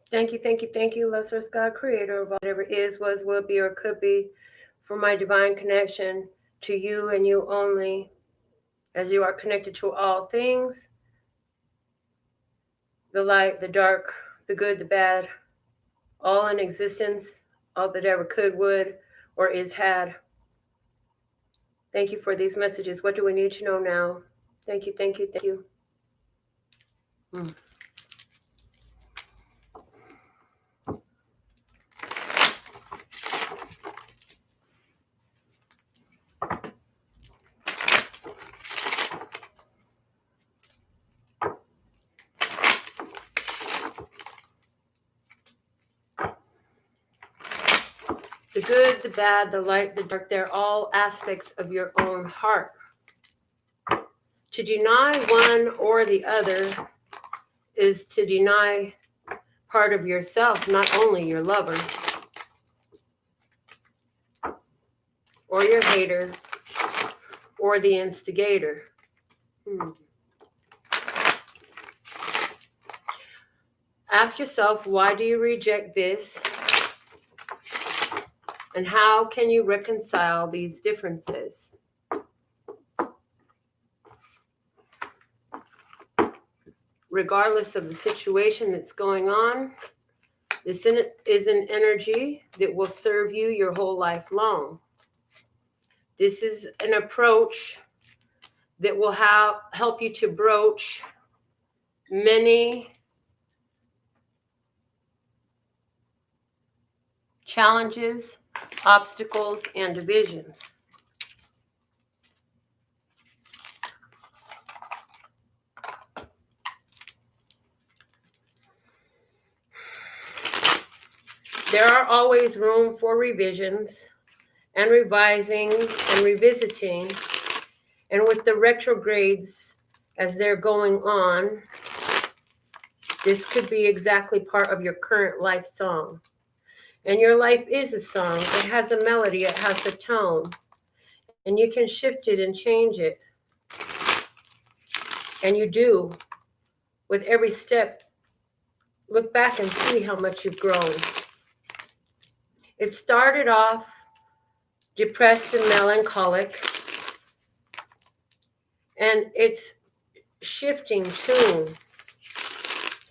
Thank you, thank you, thank you, Love Source God, creator of whatever is, was, will be, or could be, for my divine connection to you and you only, as you are connected to all things, the light, the dark, the good, the bad, all in existence, all that ever could, would, or is had. Thank you for these messages. What do we need to know now? Thank you, thank you, thank you. Mm. The good, the bad, the light, the dark, they're all aspects of your own heart. To deny one or the other is to deny part of yourself, not only your lover or your hater or the instigator. Ask yourself, why do you reject this? And how can you reconcile these differences? Regardless of the situation that's going on, this is an energy that will serve you your whole life long. This is an approach that will help you to broach many challenges, obstacles, and divisions. There are always room for revisions and revising and revisiting. And with the retrogrades as they're going on, this could be exactly part of your current life song. And your life is a song. It has a melody, it has a tone. And you can shift it and change it. And you do. With every step, look back and see how much you've grown. It started off depressed and melancholic, and it's shifting tune.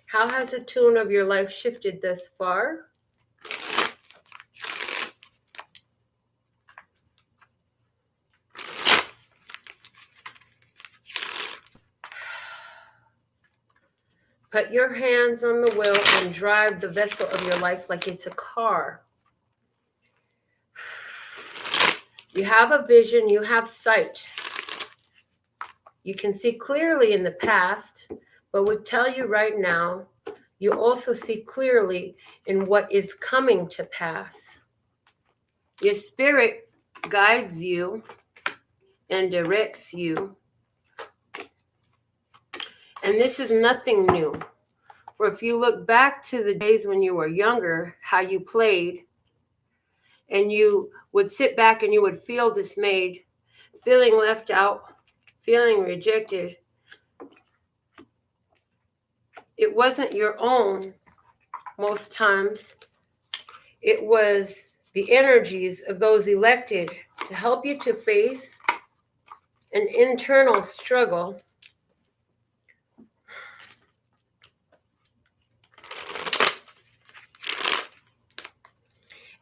How has the tune of your life shifted thus far? Put your hands on the wheel and drive the vessel of your life like it's a car. You have a vision, you have sight. You can see clearly in the past, but would tell you right now, you also see clearly in what is coming to pass. Your spirit guides you and directs you. And this is nothing new. For if you look back to the days when you were younger, how you played, and you would sit back and you would feel dismayed, feeling left out, feeling rejected. It wasn't your own most times. It was the energies of those elected to help you to face an internal struggle.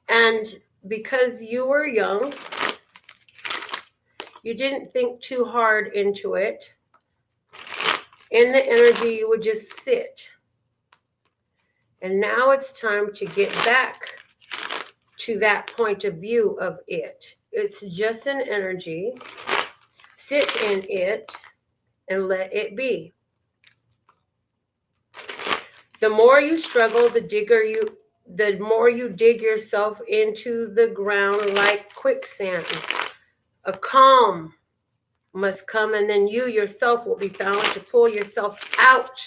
And because you were young, you didn't think too hard into it. In the energy, you would just sit. And now it's time to get back to that point of view of it. It's just an energy. Sit in it and let it be. The more you struggle, the more you dig yourself into the ground like quicksand. A calm must come, and then you yourself will be found to pull yourself out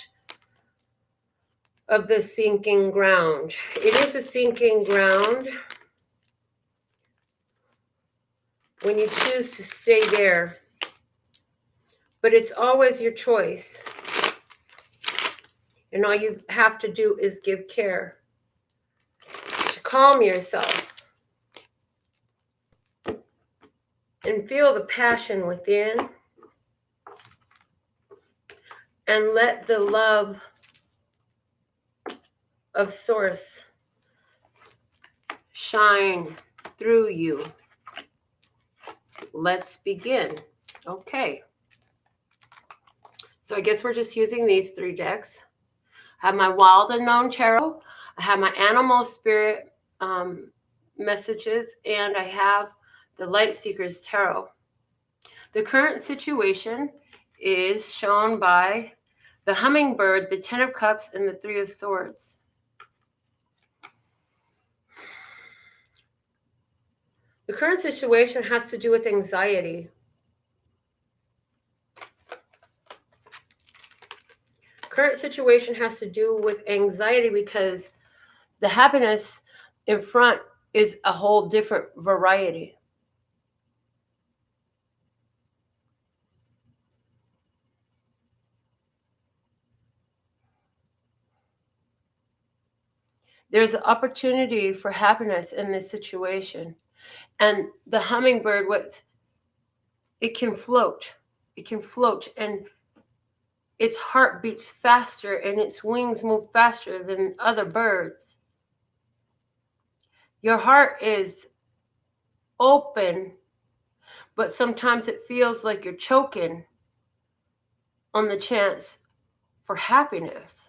of the sinking ground. It is a sinking ground when you choose to stay there, but it's always your choice. And all you have to do is give care to calm yourself and feel the passion within, and let the love of Source shine through you. Let's begin. Okay. So I guess we're just using these 3 decks. I have my Wild Unknown Tarot. I have my Animal Spirit messages, and I have the Light Seekers Tarot. The current situation is shown by the Hummingbird, the 10 of Cups, and the 3 of Swords. The current situation has to do with anxiety. Current situation has to do with anxiety because the happiness in front is a whole different variety. There's an opportunity for happiness in this situation. And the hummingbird, it can float. It can float, and its heart beats faster and its wings move faster than other birds. Your heart is open, but sometimes it feels like you're choking on the chance for happiness.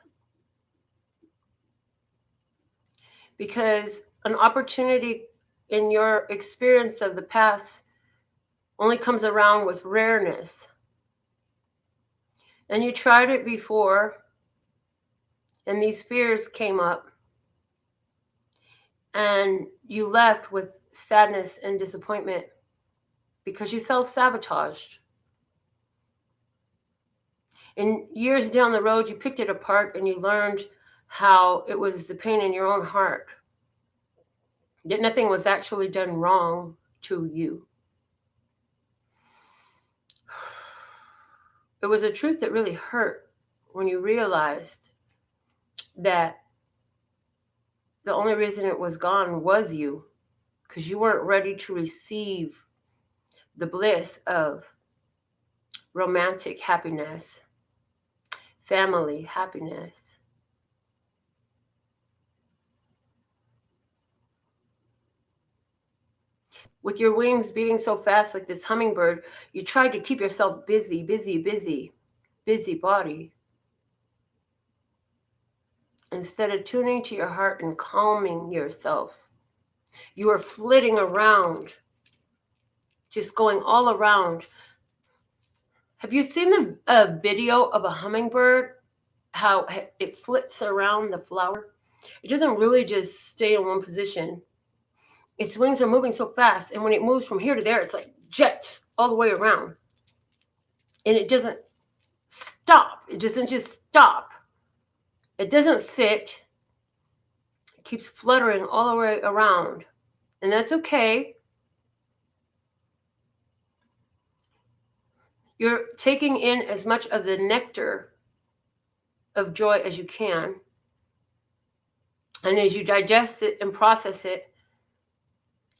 Because an opportunity in your experience of the past only comes around with rareness. And you tried it before, and these fears came up, and you left with sadness and disappointment because you self-sabotaged. And years down the road, you picked it apart and you learned how it was the pain in your own heart, that nothing was actually done wrong to you. It was a truth that really hurt when you realized that the only reason it was gone was you, because you weren't ready to receive the bliss of romantic happiness, family happiness. With your wings beating so fast like this hummingbird, you tried to keep yourself busy body, instead of tuning to your heart and calming yourself. You were flitting around, just going all around. Have you seen a video of a hummingbird, how it flits around the flower? It doesn't really just stay in one position. Its wings are moving so fast, and when it moves from here to there, it's like jets all the way around. And it doesn't stop. It doesn't just stop. It doesn't sit. It keeps fluttering all the way around. And that's okay. You're taking in as much of the nectar of joy as you can. And as you digest it and process it,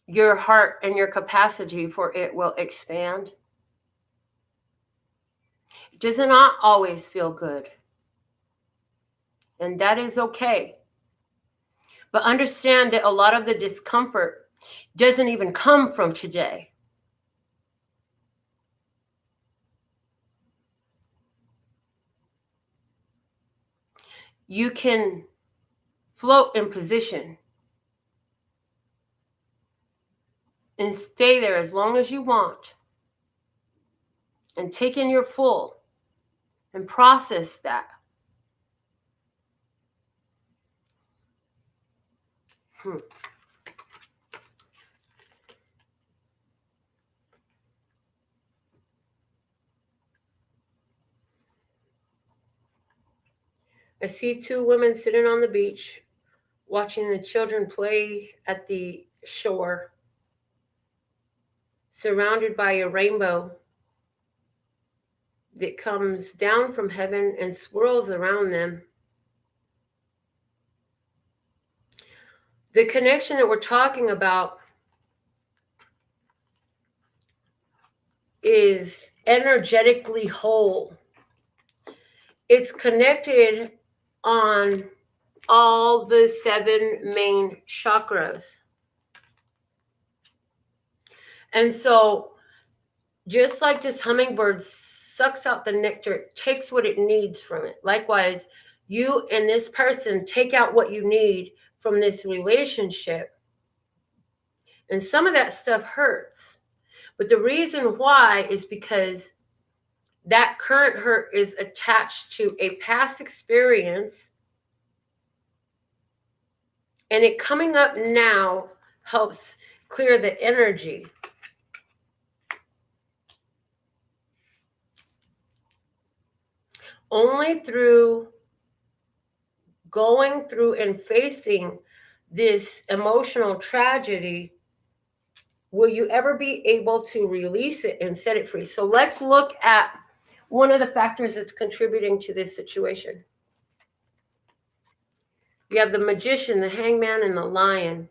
your heart and your capacity for it will expand. It does not always feel good. And that is okay. But understand that a lot of the discomfort doesn't even come from today. You can float in position and stay there as long as you want, and take in your full and process that. I see 2 women sitting on the beach, watching the children play at the shore, surrounded by a rainbow that comes down from heaven and swirls around them. The connection that we're talking about is energetically whole. It's connected on all the 7 main chakras. And so just like this hummingbird sucks out the nectar, it takes what it needs from it. Likewise, you and this person take out what you need from this relationship. And some of that stuff hurts. But the reason why is because that current hurt is attached to a past experience. And it coming up now helps clear the energy. Only through going through and facing this emotional tragedy will you ever be able to release it and set it free. So let's look at one of the factors that's contributing to this situation. You have the Magician, the Hangman, and the Lion.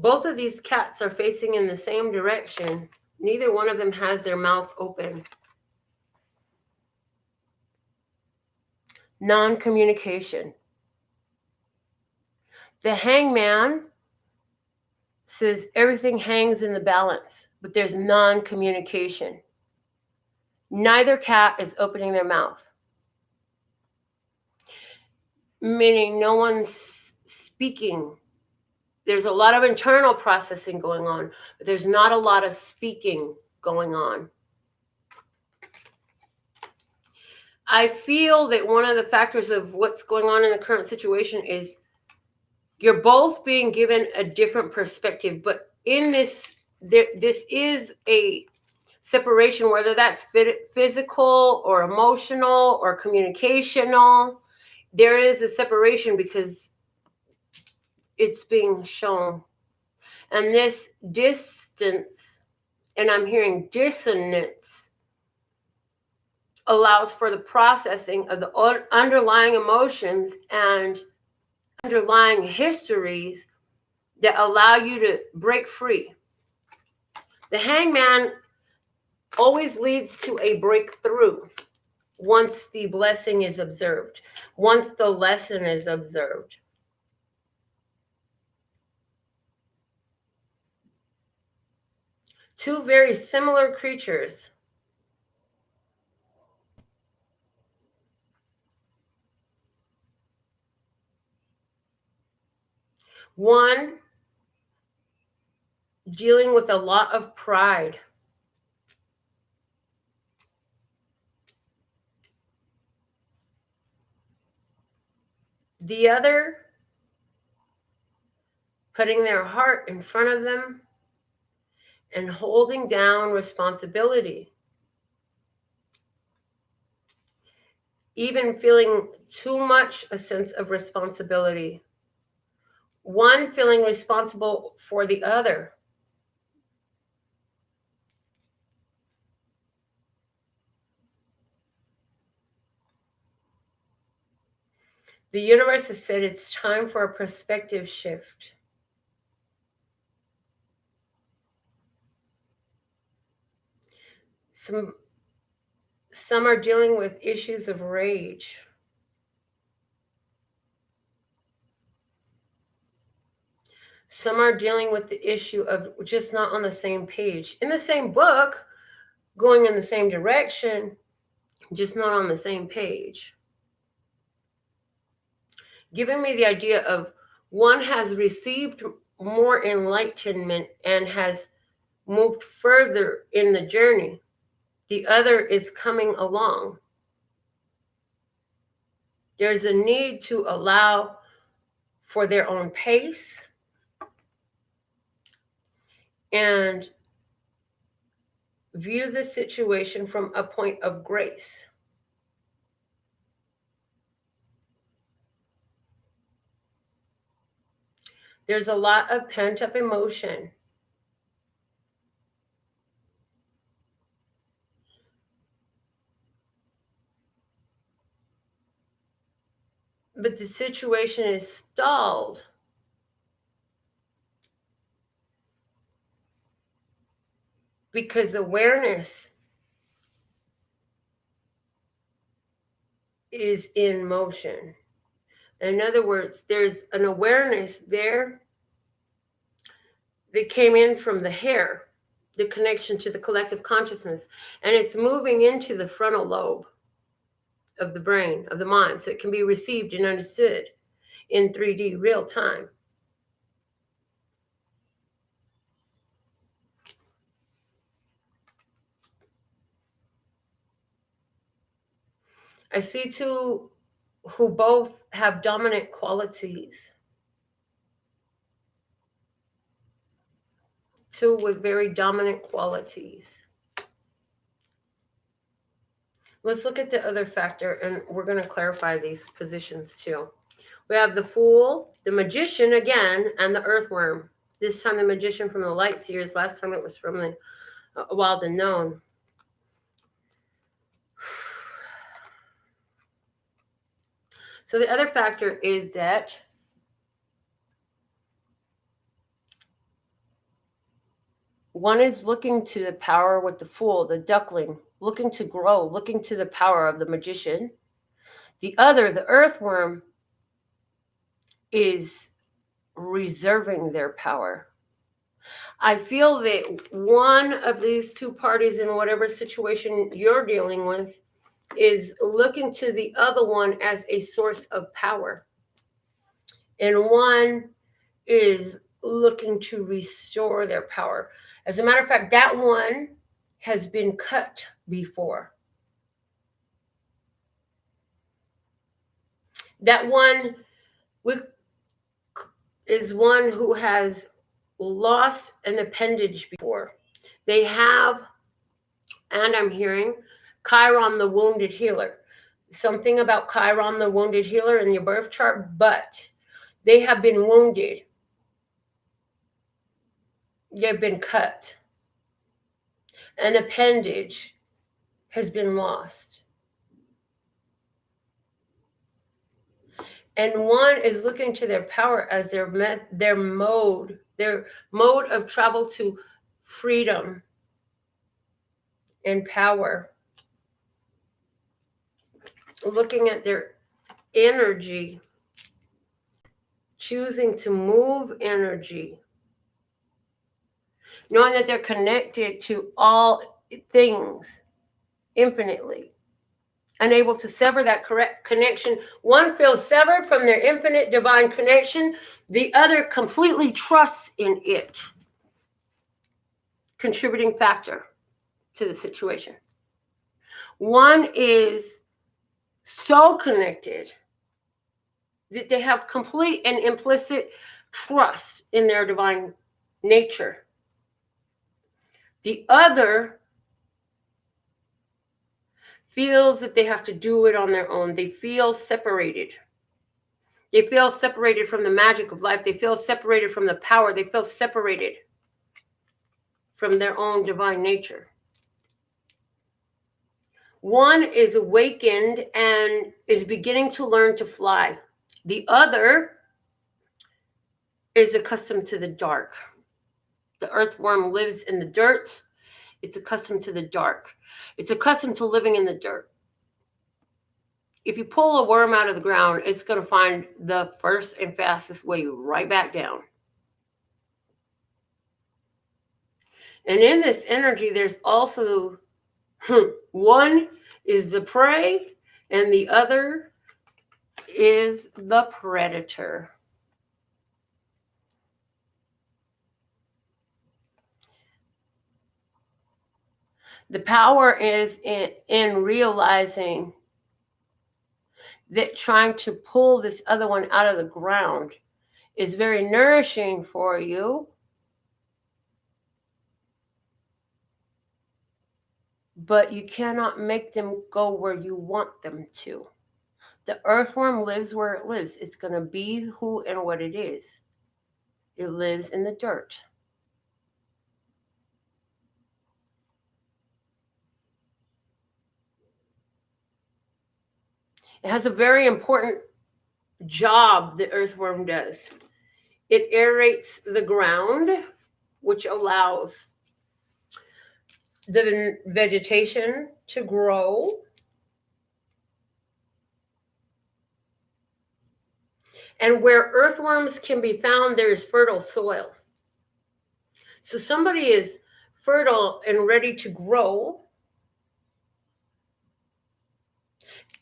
Both of these cats are facing in the same direction. Neither one of them has their mouth open. Non-communication. The Hangman says everything hangs in the balance, but there's non-communication. Neither cat is opening their mouth, meaning no one's speaking. There's a lot of internal processing going on, but there's not a lot of speaking going on. I feel that one of the factors of what's going on in the current situation is you're both being given a different perspective, but in this, this is a separation, whether that's physical or emotional or communicational. There is a separation because it's being shown. And this distance, and I'm hearing dissonance, allows for the processing of the underlying emotions and underlying histories that allow you to break free. The Hangman always leads to a breakthrough once the blessing is observed, once the lesson is observed. Two very similar creatures. One dealing with a lot of pride. The other putting their heart in front of them and holding down responsibility. Even feeling too much a sense of responsibility. One feeling responsible for the other. The universe has said it's time for a perspective shift. Some are dealing with issues of rage. Some are dealing with the issue of just not on the same page. In the same book, going in the same direction, just not on the same page. Giving me the idea of one has received more enlightenment and has moved further in the journey. The other is coming along. There's a need to allow for their own pace and view the situation from a point of grace. There's a lot of pent-up emotion. But the situation is stalled because awareness is in motion. In other words, there's an awareness there that came in from the hair, the connection to the collective consciousness, and it's moving into the frontal lobe of the brain, of the mind, so it can be received and understood in 3D real time. I see two who both have dominant qualities. Two with very dominant qualities. Let's look at the other factor, and we're going to clarify these positions too. We have the Fool, the Magician again, and the Earthworm. This time the Magician from the Light Seers. Last time it was from the Wild Unknown. So the other factor is that one is looking to the power with the Fool, the duckling, looking to grow, looking to the power of the Magician. The other, the Earthworm, is reserving their power. I feel that one of these two parties, in whatever situation you're dealing with, is looking to the other one as a source of power. And one is looking to restore their power. As a matter of fact, that one has been cut before. That one is one who has lost an appendage before. They have, and I'm hearing, Chiron the wounded healer. Something about Chiron the wounded healer in your birth chart, but they have been wounded. They've been cut. An appendage has been lost. And one is looking to their power as their mode of travel to freedom and power. Looking at their energy, choosing to move energy, knowing that they're connected to all things infinitely, unable to sever that correct connection. One feels severed from their infinite divine connection. The other completely trusts in it. Contributing factor to the situation. One is so connected that they have complete and implicit trust in their divine nature. The other feels that they have to do it on their own. They feel separated. They feel separated from the magic of life. They feel separated from the power. They feel separated from their own divine nature. One is awakened and is beginning to learn to fly. The other is accustomed to the dark. The earthworm lives in the dirt. It's accustomed to the dark. It's accustomed to living in the dirt. If you pull a worm out of the ground, it's going to find the first and fastest way right back down. And in this energy, there's also one is the prey and the other is the predator. The power is in realizing that trying to pull this other one out of the ground is very nourishing for you. But you cannot make them go where you want them to. The earthworm lives where it lives. It's going to be who and what it is. It lives in the dirt. It has a very important job the earthworm does. It aerates the ground, which allows the vegetation to grow. And where earthworms can be found, there is fertile soil. So somebody is fertile and ready to grow.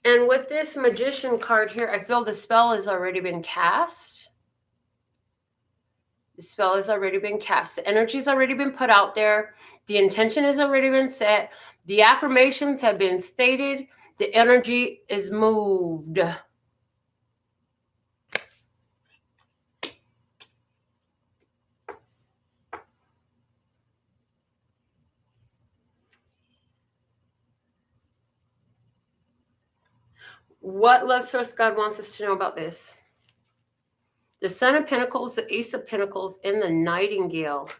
And with this magician card here, I feel the spell has already been cast. The spell has already been cast. The energy's already been put out there. The intention has already been set. The affirmations have been stated. The energy is moved. What love source God wants us to know about this? The Son of Pentacles, the Ace of Pentacles, and the Nightingale.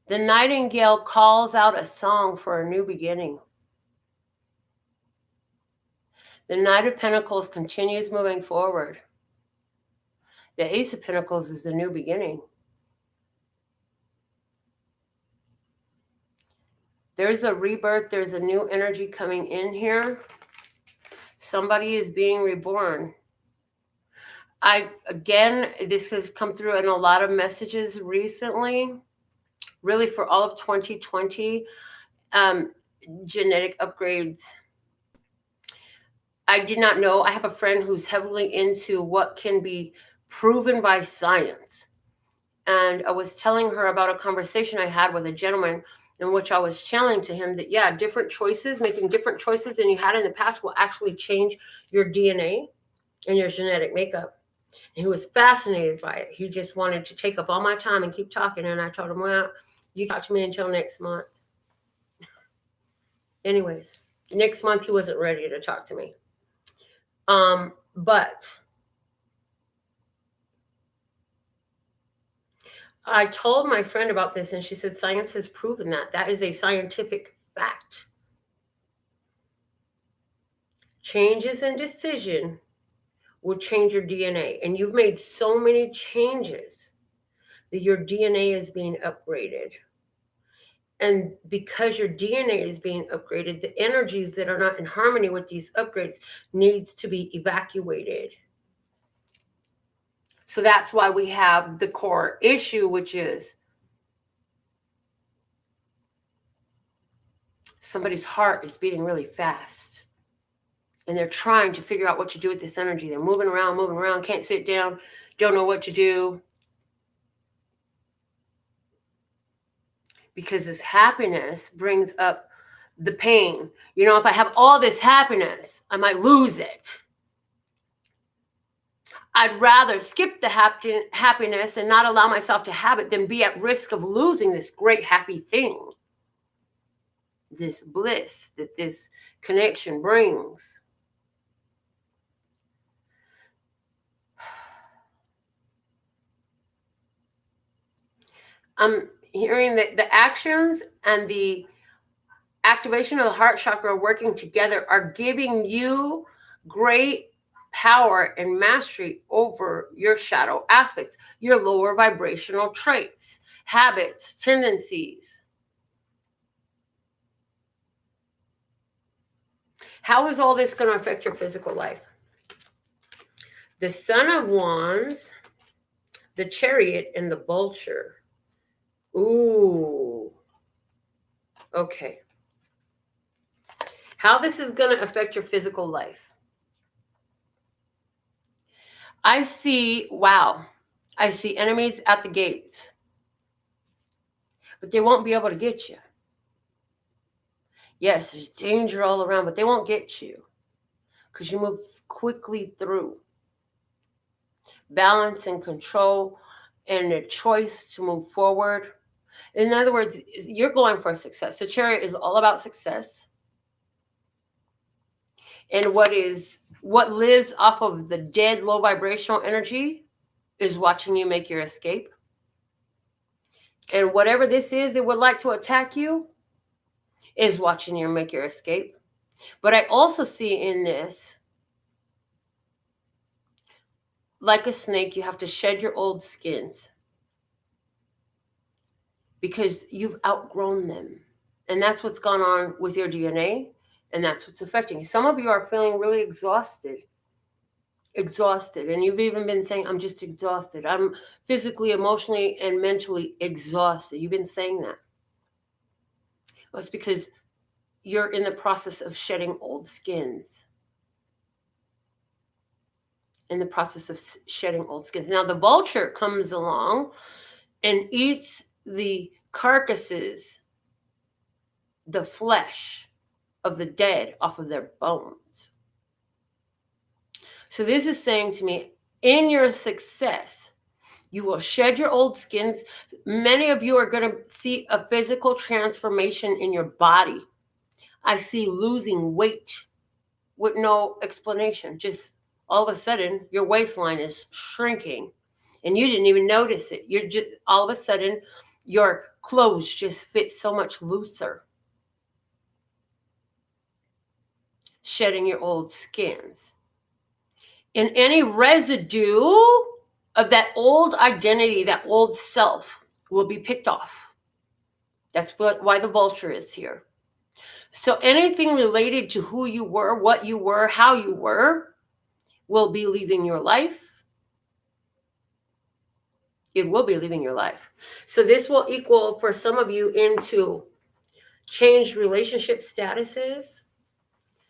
The Nightingale calls out a song for a new beginning. The Knight of Pentacles continues moving forward. The Ace of Pentacles is the new beginning. There's a rebirth. There's a new energy coming in here. Somebody is being reborn. Again, this has come through in a lot of messages recently, really for all of 2020, genetic upgrades. I did not know. I have a friend who's heavily into what can be proven by science. And I was telling her about a conversation I had with a gentleman in which I was channeling to him that, yeah, different choices, making different choices than you had in the past will actually change your DNA and your genetic makeup. And he was fascinated by it. He just wanted to take up all my time and keep talking. And I told him, well, you talk to me until next month. Anyways, next month he wasn't ready to talk to me. But I told my friend about this, and she said, science has proven that. That is a scientific fact. Changes in decision will change your DNA. And you've made so many changes that your DNA is being upgraded. And because your DNA is being upgraded, the energies that are not in harmony with these upgrades needs to be evacuated. So that's why we have the core issue, which is somebody's heart is beating really fast. And they're trying to figure out what to do with this energy. They're moving around, can't sit down, don't know what to do. Because this happiness brings up the pain. You know, if I have all this happiness, I might lose it. I'd rather skip the happiness and not allow myself to have it than be at risk of losing this great happy thing. This bliss that this connection brings. I'm hearing that the actions and the activation of the heart chakra working together are giving you great power and mastery over your shadow aspects, your lower vibrational traits, habits, tendencies. How is all this going to affect your physical life? The Son of Wands, the Chariot, and the Vulture. Ooh. Okay. How this is going to affect your physical life. I see enemies at the gates. But they won't be able to get you. Yes, there's danger all around, but they won't get you. Because you move quickly through. Balance and control and a choice to move forward. In other words, you're going for success. The Chariot is all about success. And what is what lives off of the dead, low vibrational energy is watching you make your escape. And whatever this is that would like to attack you is watching you make your escape. But I also see in this, like a snake, you have to shed your old skins because you've outgrown them. And that's what's gone on with your DNA, and that's what's affecting you. Some of you are feeling really exhausted. And you've even been saying, I'm just exhausted. I'm physically, emotionally, and mentally exhausted. You've been saying that. Well, it's because you're in the process of shedding old skins. In the process of shedding old skins. Now the vulture comes along and eats the carcasses, the flesh of the dead off of their bones. So this is saying to me, in your success, you will shed your old skins. Many of you are going to see a physical transformation in your body. I see losing weight with no explanation. Just all of a sudden, your waistline is shrinking and you didn't even notice it. You're just, all of a sudden, your clothes just fit so much looser. Shedding your old skins. And any residue of that old identity, that old self, will be picked off. That's why the vulture is here. So anything related to who you were, what you were, how you were, will be leaving your life. It will be leaving your life. So this will equal for some of you into changed relationship statuses,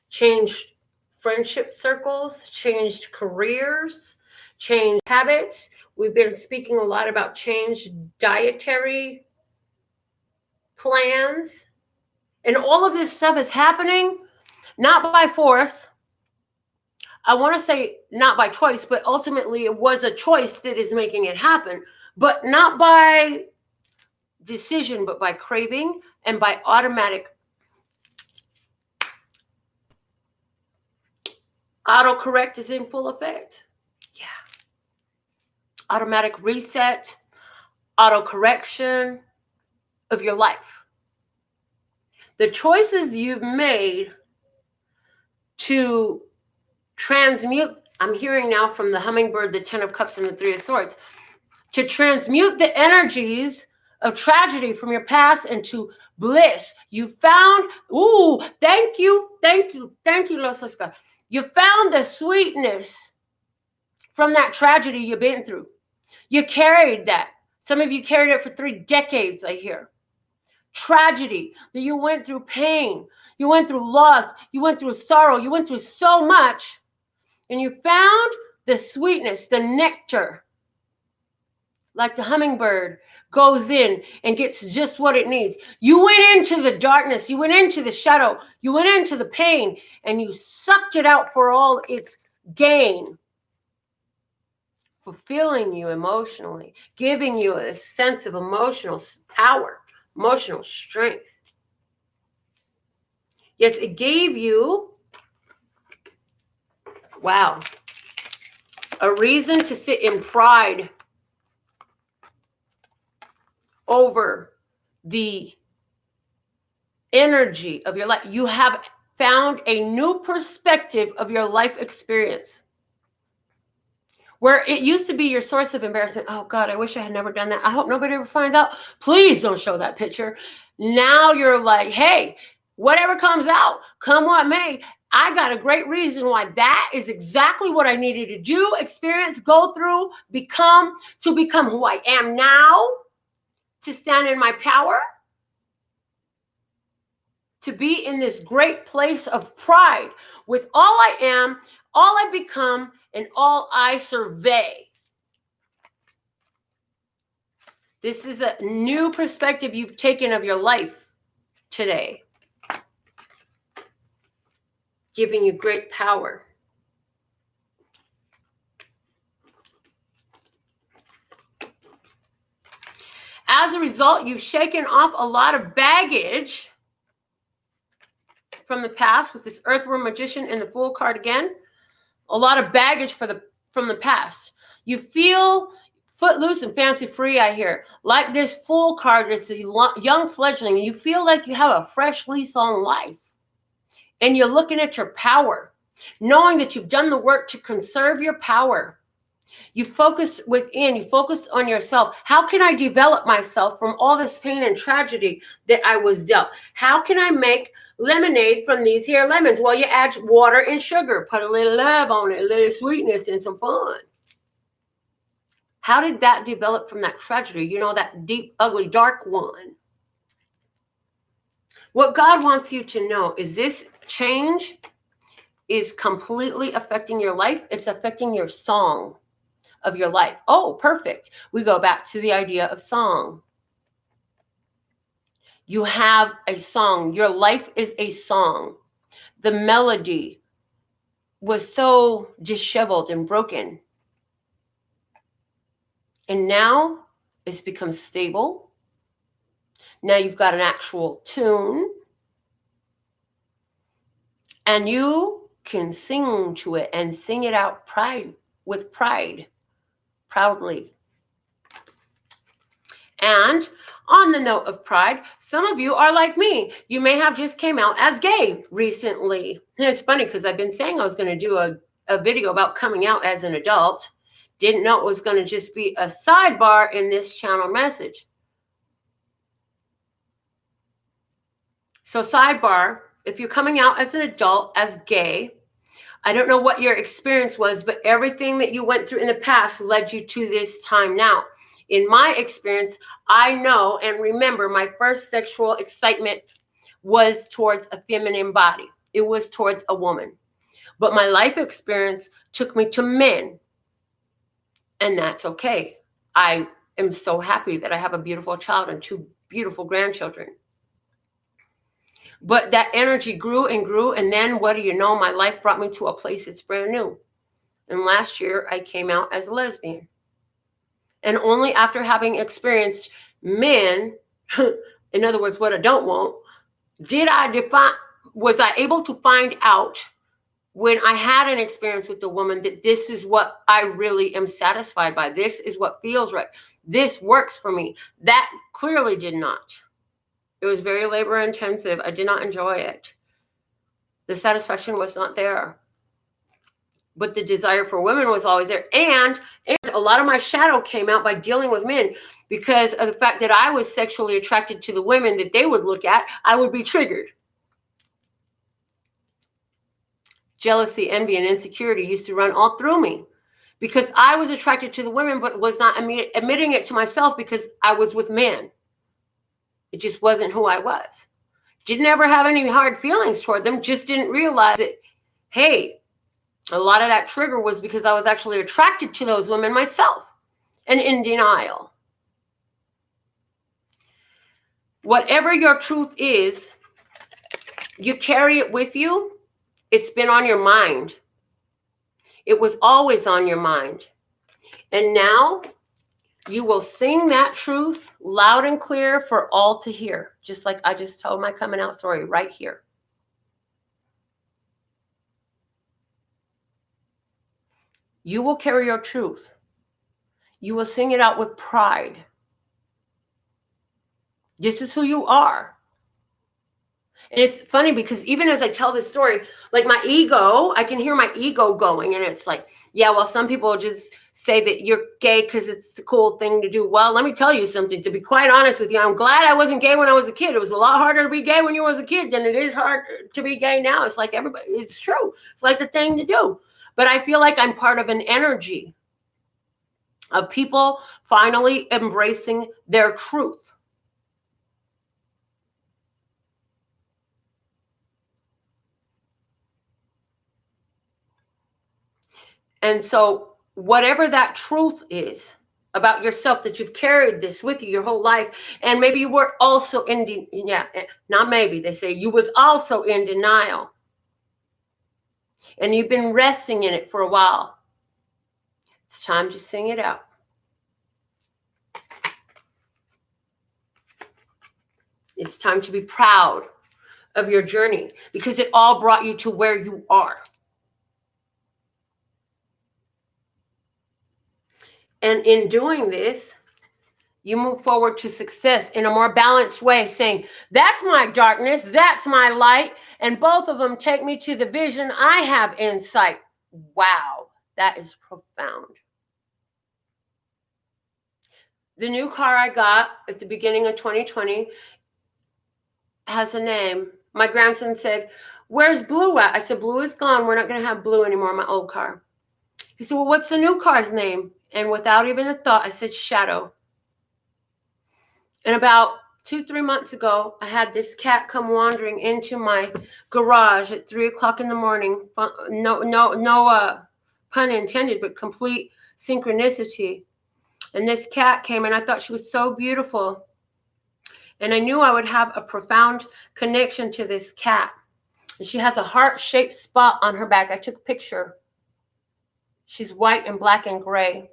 changed friendship circles, changed careers, changed habits. We've been speaking a lot about changed dietary plans. And all of this stuff is happening not by force. I want to say not by choice, but ultimately it was a choice that is making it happen. But not by decision, but by craving and by automatic. Autocorrect is in full effect. Yeah. Automatic reset, autocorrection of your life. The choices you've made to transmute, I'm hearing now from the hummingbird, the 10 of cups and the 3 of swords, to transmute the energies of tragedy from your past into bliss. You found, thank you, Los Oscar. You found the sweetness from that tragedy you've been through. You carried that. Some of you carried it for 3 decades, I hear. Tragedy, that you went through pain, you went through loss, you went through sorrow, you went through so much, and you found the sweetness, the nectar, like the hummingbird goes in and gets just what it needs. You went into the darkness, you went into the shadow, you went into the pain, and you sucked it out for all its gain, fulfilling you emotionally, giving you a sense of emotional power, emotional strength. Yes, it gave you, wow, a reason to sit in pride over the energy of your life. You have found a new perspective of your life experience. Where it used to be your source of embarrassment. Oh God, I wish I had never done that. I hope nobody ever finds out. Please don't show that picture. Now you're like, hey, whatever comes out, come what may, I got a great reason why that is exactly what I needed to do, experience, go through, become who I am now, to stand in my power, to be in this great place of pride with all I am, all I become, and all I survey. This is a new perspective you've taken of your life today, giving you great power. As a result, you've shaken off a lot of baggage from the past with this Earthworm Magician and the Fool card again. a lot of baggage from the past. You feel footloose and fancy free, I hear. Like this Fool card, it's a young fledgling. You feel like you have a fresh lease on life. And you're looking at your power, knowing that you've done the work to conserve your power. You focus within, you focus on yourself. How can I develop myself from all this pain and tragedy that I was dealt? How can I make lemonade from these here lemons? Well, you add water and sugar, put a little love on it, a little sweetness and some fun. How did that develop from that tragedy? You know, that deep, ugly, dark one. What God wants you to know is this change is completely affecting your life. It's affecting your song of your life. Oh, perfect. We go back to the idea of song. You have a song. Your life is a song. The melody was so disheveled and broken. And now it's become stable. Now you've got an actual tune. And you can sing to it and sing it out with pride, proudly. And on the note of pride, some of you are like me. You may have just came out as gay recently. And it's funny because I've been saying I was going to do a video about coming out as an adult. Didn't know it was going to just be a sidebar in this channel message. So sidebar, if you're coming out as an adult, as gay, I don't know what your experience was, but everything that you went through in the past led you to this time now. In my experience, I know and remember my first sexual excitement was towards a feminine body. It was towards a woman. But my life experience took me to men. And that's okay. I am so happy that I have a beautiful child and 2 beautiful grandchildren. But that energy grew and grew. And then what do you know? My life brought me to a place that's brand new. And last year I came out as a lesbian. And only after having experienced men, in other words, what I don't want, was I able to find out when I had an experience with a woman that this is what I really am satisfied by. This is what feels right. This works for me. That clearly did not. It was very labor intensive. I did not enjoy it. The satisfaction was not there. But the desire for women was always there. And a lot of my shadow came out by dealing with men because of the fact that I was sexually attracted to the women that they would look at. I would be triggered. Jealousy, envy, and insecurity used to run all through me because I was attracted to the women, but was not admitting it to myself because I was with men. It just wasn't who I was. Didn't ever have any hard feelings toward them. Just didn't realize that, hey, a lot of that trigger was because I was actually attracted to those women myself and in denial. Whatever your truth is, you carry it with you. It's been on your mind. It was always on your mind. And now you will sing that truth loud and clear for all to hear. Just like I just told my coming out story right here. You will carry your truth. You will sing it out with pride. This is who you are. And it's funny because even as I tell this story, like my ego, I can hear my ego going. And it's like, yeah, well, some people just say that you're gay because it's the cool thing to do. Well, let me tell you something. To be quite honest with you, I'm glad I wasn't gay when I was a kid. It was a lot harder to be gay when you was a kid than it is hard to be gay now. It's like everybody, it's true. It's like the thing to do. But I feel like I'm part of an energy of people finally embracing their truth. And so whatever that truth is about yourself, that you've carried this with you your whole life, and maybe you were also not maybe, they say you was also in denial. And you've been resting in it for a while. It's time to sing it out. It's time to be proud of your journey because it all brought you to where you are. And in doing this, you move forward to success in a more balanced way, saying, that's my darkness, that's my light, and both of them take me to the vision I have in sight. Wow, that is profound. The new car I got at the beginning of 2020 has a name. My grandson said, where's Blue at? I said, Blue is gone. We're not going to have Blue anymore in my old car. He said, well, what's the new car's name? And without even a thought, I said, Shadow. And about 2-3 months ago, I had this cat come wandering into my garage at 3 o'clock in the morning. No pun intended, but complete synchronicity. And this cat came, and I thought she was so beautiful. And I knew I would have a profound connection to this cat. And she has a heart-shaped spot on her back. I took a picture. She's white and black and gray.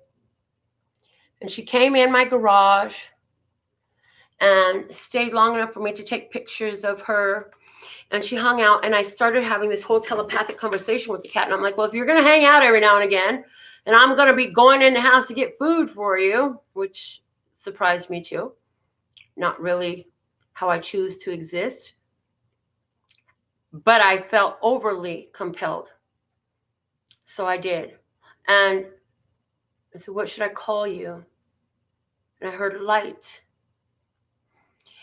And she came in my garage and stayed long enough for me to take pictures of her. And she hung out, and I started having this whole telepathic conversation with the cat. And I'm like, well, if you're going to hang out every now and again, and I'm going to be going in the house to get food for you, which surprised me too. Not really how I choose to exist. But I felt overly compelled. So I did. And I said, what should I call you? And I heard light.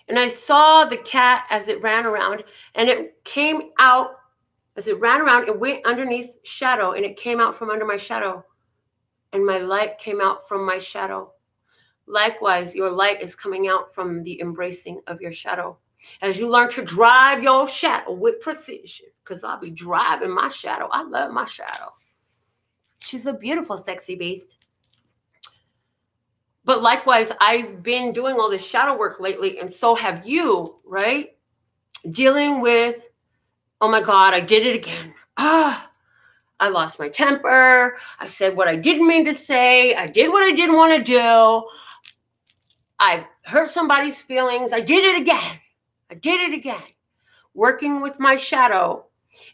And I saw the cat as it ran around, and it came out, as it ran around, it went underneath shadow, and it came out from under my shadow. And my light came out from my shadow. Likewise, your light is coming out from the embracing of your shadow. As you learn to drive your shadow with precision, because I'll be driving my shadow. I love my shadow. She's a beautiful, sexy beast. But likewise, I've been doing all this shadow work lately, and so have you, right? Dealing with, oh my God, I did it again. I lost my temper. I said what I didn't mean to say. I did what I didn't want to do. I've hurt somebody's feelings. I did it again. I did it again. Working with my shadow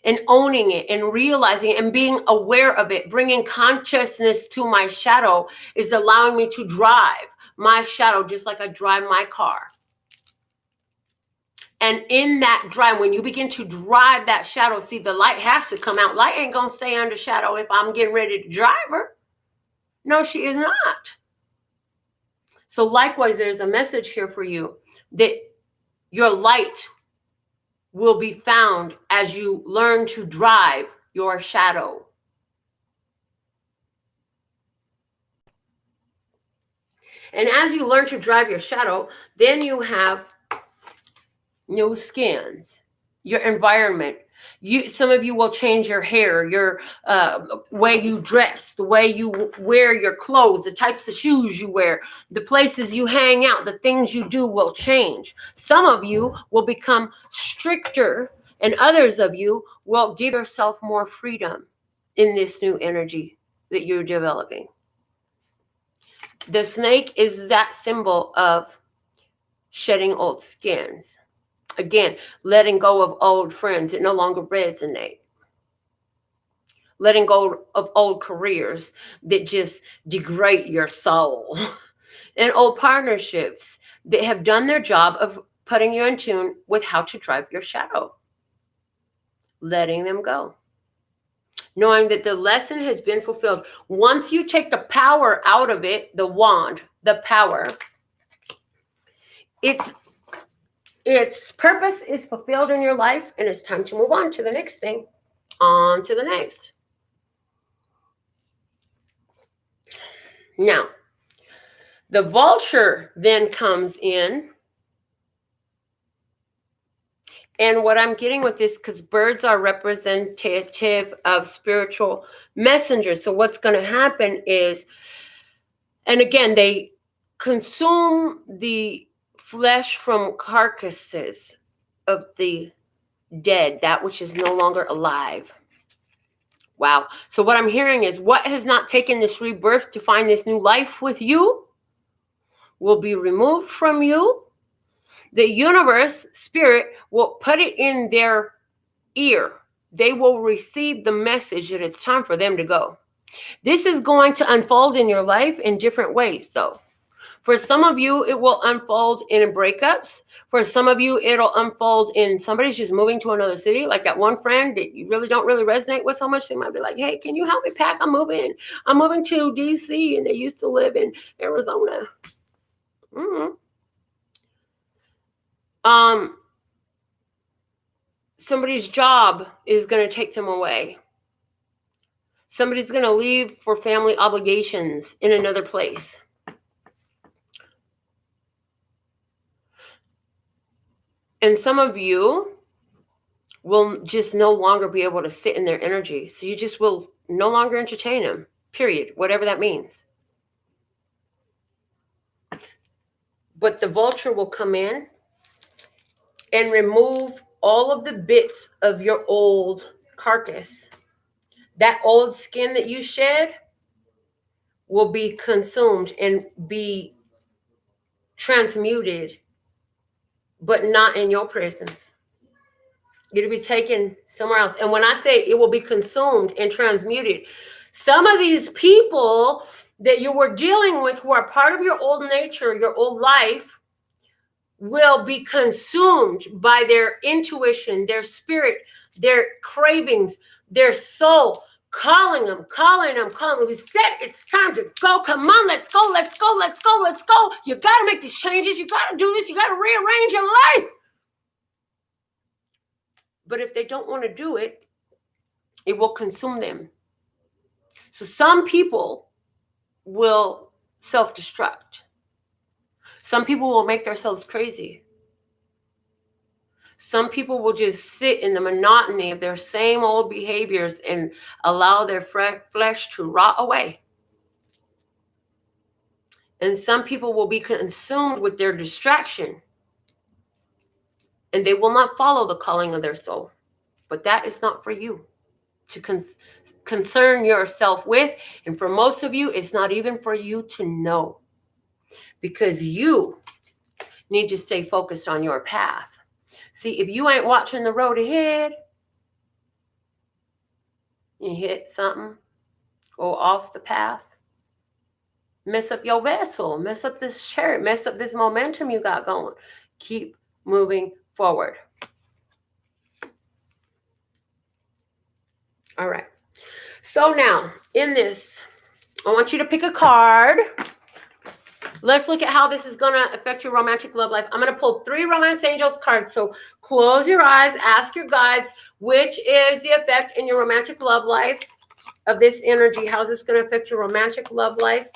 and owning it and realizing it and being aware of it, bringing consciousness to my shadow is allowing me to drive my shadow just like I drive my car. And in that drive, when you begin to drive that shadow, see, the light has to come out. Light ain't going to stay under shadow if I'm getting ready to drive her. No, she is not. So likewise, there's a message here for you that your light will be found as you learn to drive your shadow. And as you learn to drive your shadow, then you have new skins, your environment. Some of you will change your hair, your way you dress, the way you wear your clothes, the types of shoes you wear, the places you hang out, the things you do will change. Some of you will become stricter, and others of you will give yourself more freedom in this new energy that you're developing. The snake is that symbol of shedding old skins. Again, letting go of old friends that no longer resonate. Letting go of old careers that just degrade your soul. And old partnerships that have done their job of putting you in tune with how to drive your shadow. Letting them go. Knowing that the lesson has been fulfilled. Once you take the power out of it, the wand, the power, its purpose is fulfilled in your life, and it's time to move on to the next thing. On to the next. Now, the vulture then comes in. And what I'm getting with this, because birds are representative of spiritual messengers. So what's going to happen is, and again, they consume the flesh from carcasses of the dead, that which is no longer alive. Wow. So what I'm hearing is, what has not taken this rebirth to find this new life with you will be removed from you. The universe, spirit, will put it in their ear. They will receive the message that it's time for them to go. This is going to unfold in your life in different ways, though. For some of you, it will unfold in breakups. For some of you, it'll unfold in somebody's just moving to another city. Like that one friend that you really don't really resonate with so much. They might be like, hey, can you help me pack? I'm moving to DC, and they used to live in Arizona. Somebody's job is going to take them away. Somebody's going to leave for family obligations in another place. And some of you will just no longer be able to sit in their energy. So you just will no longer entertain them, period, whatever that means. But the vulture will come in and remove all of the bits of your old carcass. That old skin that you shed will be consumed and be transmuted, but not in your presence. It'll be taken somewhere else. And when I say it will be consumed and transmuted, some of these people that you were dealing with who are part of your old nature, your old life, will be consumed by their intuition, their spirit, their cravings, their soul, calling them. We said it's time to go. Come on, let's go. You got to make these changes. You got to do this. You got to rearrange your life. But if they don't want to do it, it will consume them. So some people will self-destruct. Some people will make themselves crazy. Some people will just sit in the monotony of their same old behaviors and allow their flesh to rot away. And some people will be consumed with their distraction. And they will not follow the calling of their soul. But that is not for you to concern yourself with. And for most of you, it's not even for you to know. Because you need to stay focused on your path. See, if you ain't watching the road ahead, you hit something, go off the path, mess up your vessel, mess up this chariot, mess up this momentum you got going. Keep moving forward. All right. So now, in this, I want you to pick a card. Let's look at how this is going to affect your romantic love life. I'm going to pull 3 Romance Angels cards. So close your eyes, ask your guides, which is the effect in your romantic love life of this energy. How's this going to affect your romantic love life?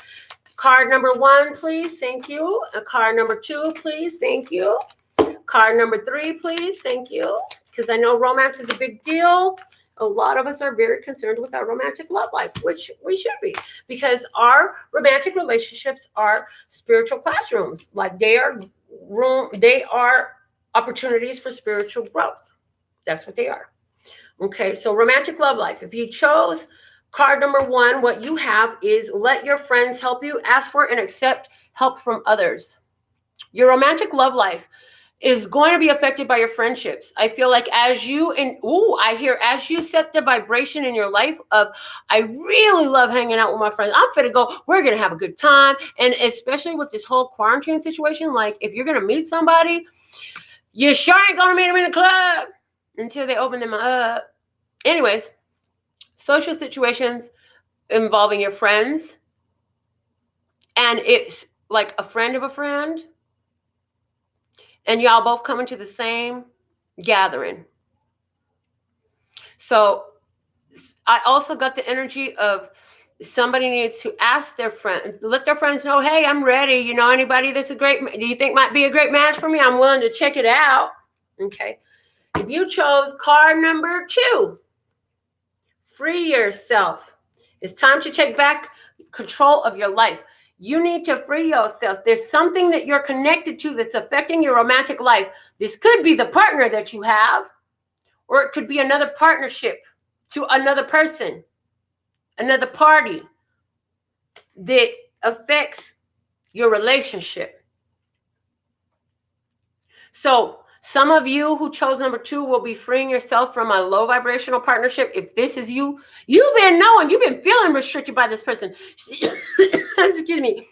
Card number 1, please. Thank you. Card number 2, please. Thank you. Card number 3, please. Thank you. Because I know romance is a big deal. A lot of us are very concerned with our romantic love life, which we should be, because our romantic relationships are spiritual classrooms. Like they are opportunities for spiritual growth. That's what they are. Okay, so romantic love life. If you chose card number 1, what you have is let your friends help you, ask for and accept help from others. Your romantic love life is going to be affected by your friendships. I feel like as you set the vibration in your life of, I really love hanging out with my friends. I'm finna go, we're going to have a good time. And especially with this whole quarantine situation, like if you're going to meet somebody, you sure ain't going to meet them in a club until they open them up. Anyways, social situations involving your friends. And it's like a friend of a friend. And y'all both coming to the same gathering. So I also got the energy of somebody needs to ask their friend, let their friends know, hey, I'm ready. You know, anybody that's do you think might be a great match for me? I'm willing to check it out. Okay. If you chose card number 2, free yourself. It's time to take back control of your life. You need to free yourself. There's something that you're connected to that's affecting your romantic life. This could be the partner that you have, or it could be another partnership to another person, another party that affects your relationship. So Some of you who chose number 2 will be freeing yourself from a low vibrational partnership. If this is you, you've been knowing, you've been feeling restricted by this person. Excuse me.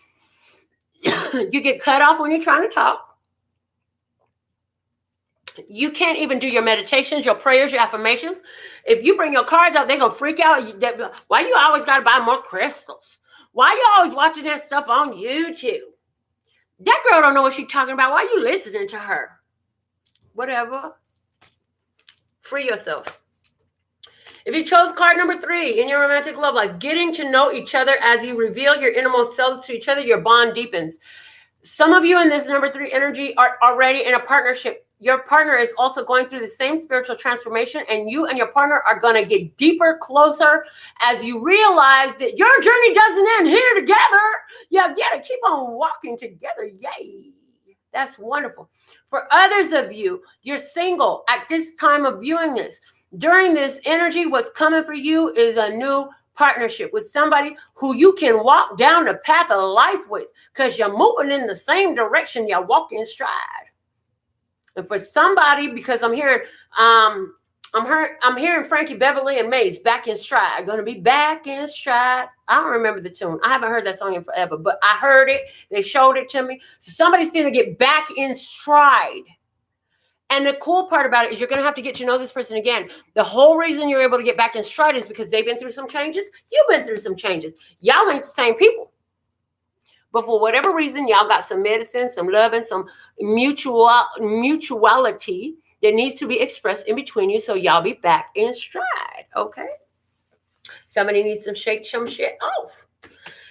You get cut off when you're trying to talk. You can't even do your meditations, your prayers, your affirmations. If you bring your cards out, they're going to freak out. Why you always got to buy more crystals? Why you always watching that stuff on YouTube? That girl don't know what she's talking about. Why you listening to her? Whatever. Free yourself. If you chose card number 3 in your romantic love life, getting to know each other as you reveal your innermost selves to each other, your bond deepens. Some of you in this number 3 energy are already in a partnership. Your partner is also going through the same spiritual transformation, and you and your partner are going to get deeper, closer as you realize that your journey doesn't end here together. You got to keep on walking together. Yay. That's wonderful. For others of you, you're single at this time of viewing this. During this energy, what's coming for you is a new partnership with somebody who you can walk down the path of life with, because you're moving in the same direction. You're walking stride. And for somebody, because I'm hearing Frankie Beverly and Mays, Back in Stride. Going to be back in stride. I don't remember the tune. I haven't heard that song in forever, but I heard it. They showed it to me. So somebody's going to get back in stride. And the cool part about it is you're going to have to get to know this person again. The whole reason you're able to get back in stride is because they've been through some changes. You've been through some changes. Y'all ain't the same people. But for whatever reason, y'all got some medicine, some love, and some mutuality that needs to be expressed in between you, so y'all be back in stride, okay? Somebody needs to shake some shit off.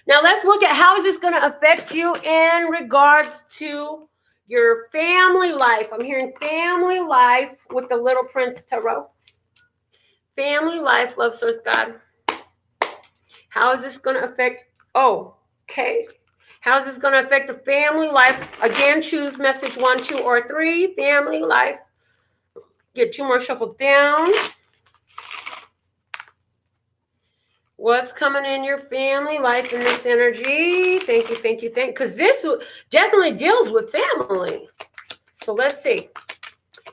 Now let's look at how is this going to affect you in regards to your family life. I'm hearing family life with the Little Prince Tarot. Family life, love source God. How is this going to affect? Oh, okay. How's this going to affect the family life? Again, choose message 1, 2, or 3. Family life. Get 2 more shuffled down. What's coming in your family life in this energy? Thank you, thank you, thank you. Because this definitely deals with family. So let's see.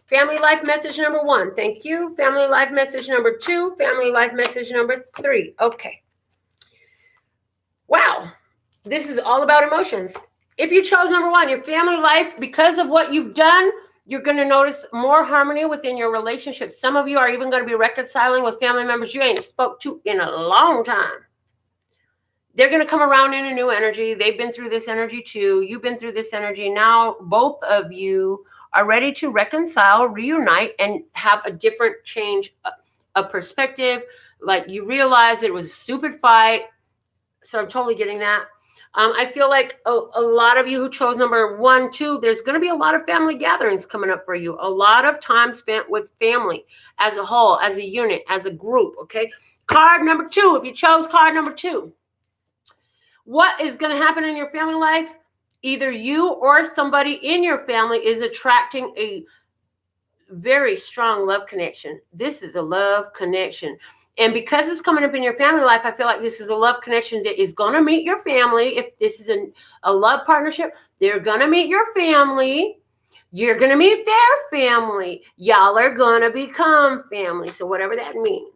Family life message number 1. Thank you. Family life message number 2. Family life message number 3. Okay. Wow. This is all about emotions. If you chose number 1, your family life, because of what you've done, you're going to notice more harmony within your relationship. Some of you are even going to be reconciling with family members you ain't spoke to in a long time. They're going to come around in a new energy. They've been through this energy too. You've been through this energy. Now both of you are ready to reconcile, reunite, and have a different change of perspective. Like you realize it was a stupid fight. So I'm totally getting that. I feel like a lot of you who chose number 1, 2, there's going to be a lot of family gatherings coming up for you. A lot of time spent with family as a whole, as a unit, as a group, okay? Card number 2, if you chose card number 2. What is going to happen in your family life? Either you or somebody in your family is attracting a very strong love connection. This is a love connection. And because it's coming up in your family life, I feel like this is a love connection that is going to meet your family. If this is a love partnership, they're going to meet your family. You're going to meet their family. Y'all are going to become family. So whatever that means.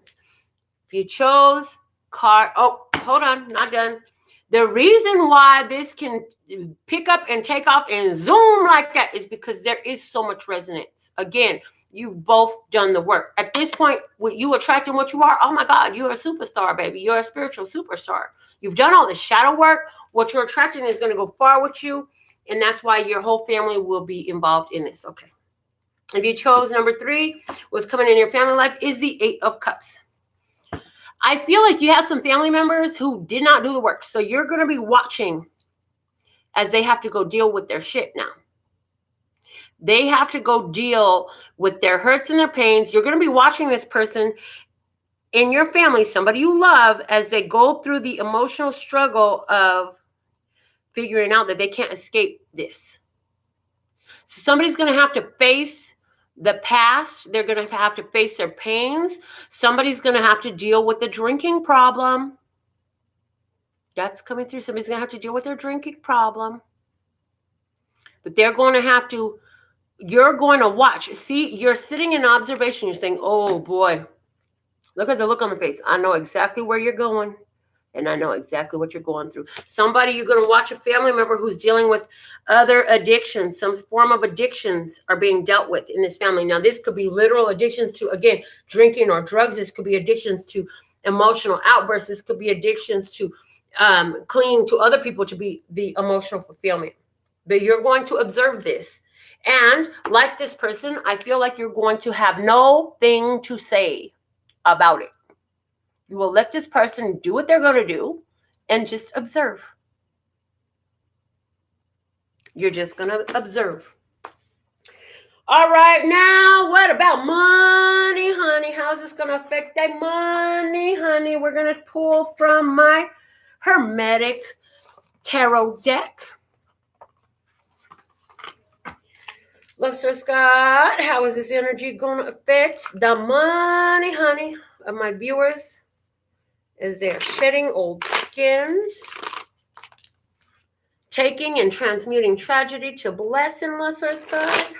If you chose card, oh, hold on, not done. The reason why this can pick up and take off and zoom like that is because there is so much resonance. Again, you've both done the work. At this point, with you attracting what you are, oh my God, you're a superstar, baby. You're a spiritual superstar. You've done all the shadow work. What you're attracting is going to go far with you. And that's why your whole family will be involved in this. Okay. If you chose number 3, what's coming in your family life is the 8 of Cups. I feel like you have some family members who did not do the work. So you're going to be watching as they have to go deal with their shit now. They have to go deal with their hurts and their pains. You're going to be watching this person in your family, somebody you love, as they go through the emotional struggle of figuring out that they can't escape this. So somebody's going to have to face the past. They're going to have to face their pains. Somebody's going to have to deal with the drinking problem. That's coming through. Somebody's going to have to deal with their drinking problem. But they're going to have to you're going to watch. See, you're sitting in observation. You're saying, oh boy, look at the look on the face. I know exactly where you're going. And I know exactly what you're going through. Somebody, you're going to watch a family member who's dealing with other addictions. Some form of addictions are being dealt with in this family. Now, this could be literal addictions to, again, drinking or drugs. This could be addictions to emotional outbursts. This could be addictions to clinging to other people to be the emotional fulfillment. But you're going to observe this. And like this person, I feel like you're going to have nothing to say about it. You will let this person do what they're going to do and just observe. You're just going to observe. All right, now what about money, honey? How's this going to affect that money, honey? We're going to pull from my Hermetic tarot deck. Love, Sir Scott, how is this energy going to affect the money, honey, of my viewers? Is they're shedding old skins, taking and transmuting tragedy to blessing, Lesser Scott.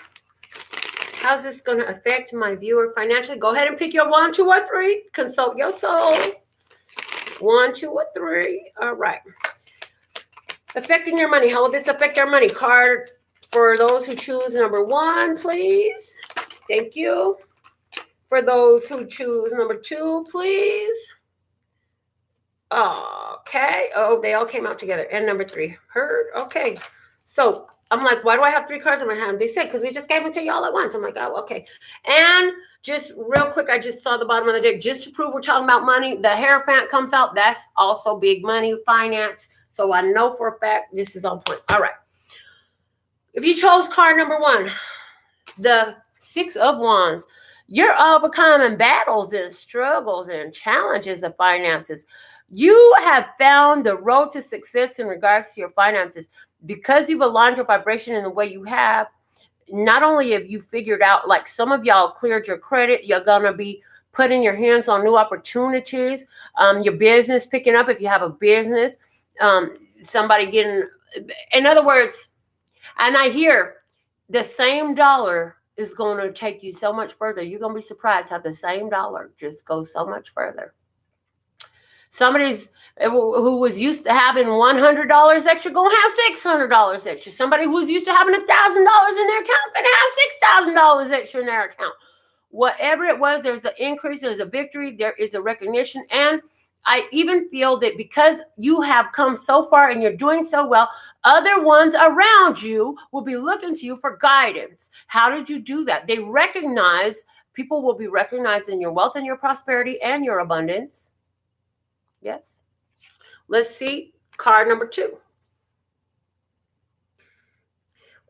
How's this going to affect my viewer financially? Go ahead and pick your 1, 2, or 3. Consult your soul. 1, 2, or 3. All right. Affecting your money. How will this affect your money? Card for those who choose number 1, please. Thank you. For those who choose number 2, please. Okay. Oh, they all came out together. And number 3. Heard. Okay. So I'm like, why do I have 3 cards in my hand? They said, because we just gave them to y'all at once. I'm like, oh, okay. And just real quick, I just saw the bottom of the deck. Just to prove we're talking about money, the Hierophant comes out. That's also big money, finance. So I know for a fact this is on point. All right. If you chose card number 1, the 6 of Wands, you're overcoming battles and struggles and challenges of finances. You have found the road to success in regards to your finances. Because you've aligned your vibration in the way you have, not only have you figured out, like some of y'all cleared your credit, you're going to be putting your hands on new opportunities, your business picking up if you have a business, somebody getting, in other words, and I hear the same dollar is going to take you so much further. You're going to be surprised how the same dollar just goes so much further. Somebody's who was used to having $100 extra going to have $600 extra. Somebody who's used to having $1,000 in their account going to have $6,000 extra in their account. Whatever it was, there's an increase, there's a victory, there is a recognition. And I even feel that because you have come so far and you're doing so well, other ones around you will be looking to you for guidance. How did you do that? They recognize, people will be recognizing your wealth and your prosperity and your abundance. Yes. Let's see card number 2.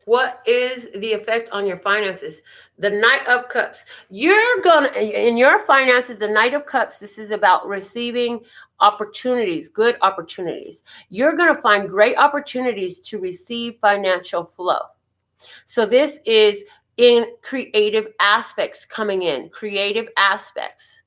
What is the effect on your finances? The Knight of Cups. You're going to, in your finances, the Knight of Cups, this is about receiving opportunities, good opportunities. You're going to find great opportunities to receive financial flow. So this is in creative aspects coming in, creative aspects.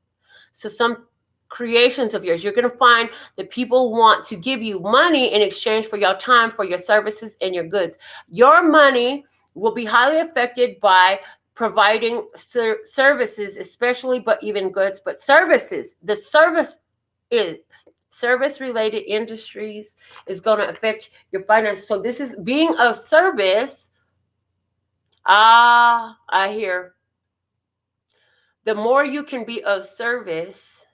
So some creations of yours, you're going to find that people want to give you money in exchange for your time, for your services and your goods. Your money will be highly affected by providing services, especially, but even goods, but services. The service is service-related industries is going to affect your finances. So this is being of service. I hear the more you can be of service,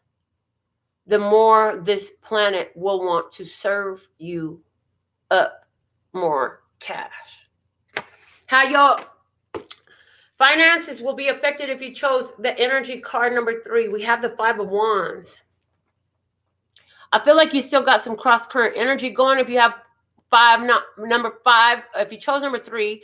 the more this planet will want to serve you up more cash. How y'all finances will be affected if you chose the energy card number 3. We have the 5 of Wands. I feel like you still got some cross current energy going. If you have number 5, if you chose number 3,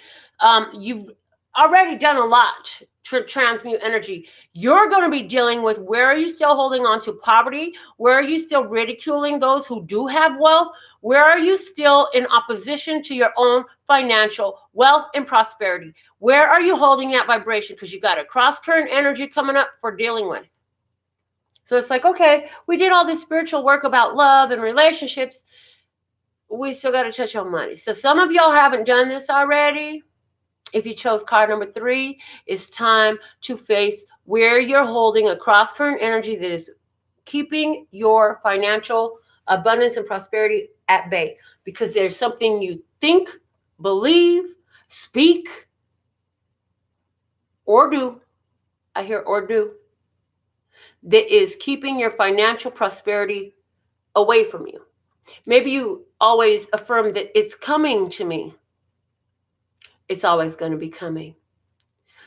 you've already done a lot to transmute energy. You're going to be dealing with, where are you still holding on to poverty? Where are you still ridiculing those who do have wealth? Where are you still in opposition to your own financial wealth and prosperity? Where are you holding that vibration? Because you got a cross current energy coming up for dealing with. So it's like, okay, we did all this spiritual work about love and relationships. We still got to touch on money. So some of y'all haven't done this already. If you chose card number 3, it's time to face where you're holding a cross-current energy that is keeping your financial abundance and prosperity at bay, because there's something you think, believe, speak, or do. I hear or do. That is keeping your financial prosperity away from you. Maybe you always affirm that it's coming to me. It's always going to be coming.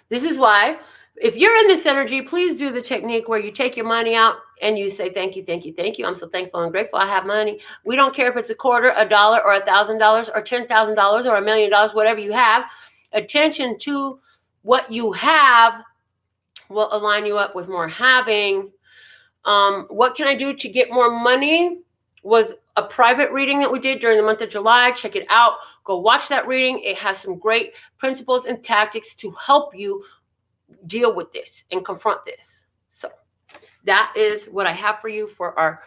This is why, if you're in this energy, please do the technique where you take your money out and you say, thank you, thank you, thank you. I'm so thankful and grateful I have money. We don't care if it's a quarter, $1, or $1,000, or $10,000, or $1 million, whatever you have. Attention to what you have will align you up with more having. What can I do to get more money? Was a private reading that we did during the month of July. Check it out. Go watch that reading. It has some great principles and tactics to help you deal with this and confront this. So that is what I have for you for our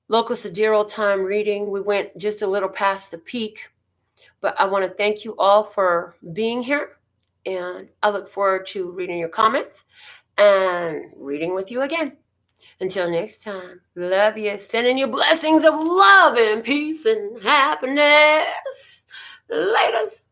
local sidereal time reading. We went just a little past the peak, but I want to thank you all for being here, and I look forward to reading your comments and reading with you again. Until next time, love you. Sending you blessings of love and peace and happiness. Laters.